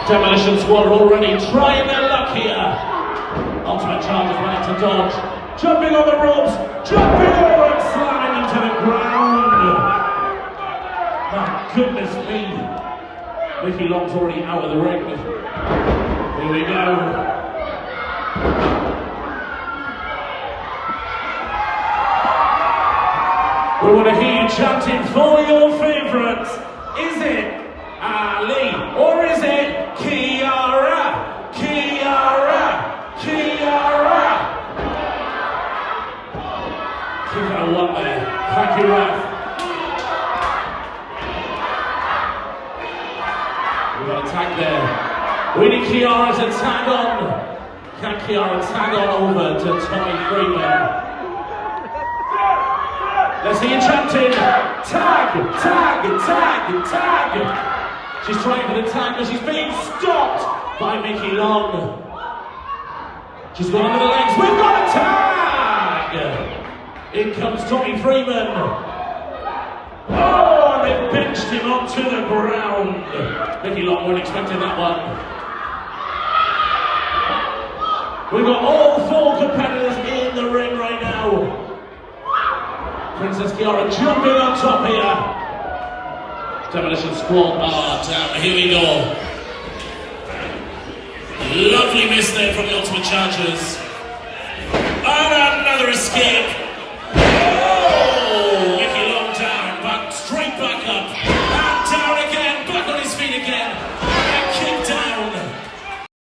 Demolition Squad are already trying their luck here. Ultimate Chargers running to dodge. Jumping on the ropes, jumping over and slamming them to the ground. My goodness me. Mickey Long's already out of the ring. Here we go. We want to hear you chanting for your favourites. Is it Ali or is it Kiara? Kiara, Kiara. Kick out a one there. Thank you, ref. We've got a tag there. We need Kiara to tag on. Can Kiara tag on over to Tommy Freeman? Let's hear you chanting. Tag, tag, tag, tag. She's trying for the tag, but she's being stopped by Mickey Long. She's gone under the legs. We've got a tag! In comes Tommy Freeman. Oh, and they benched him onto the ground. Mickey Long weren't expecting that one. We've got all four competitors in the ring right now. Princess Kiara jumping on top here. Demolition Squad. Ah, damn, here we go. Lovely miss there from the Ultimate Chargers. And another escape.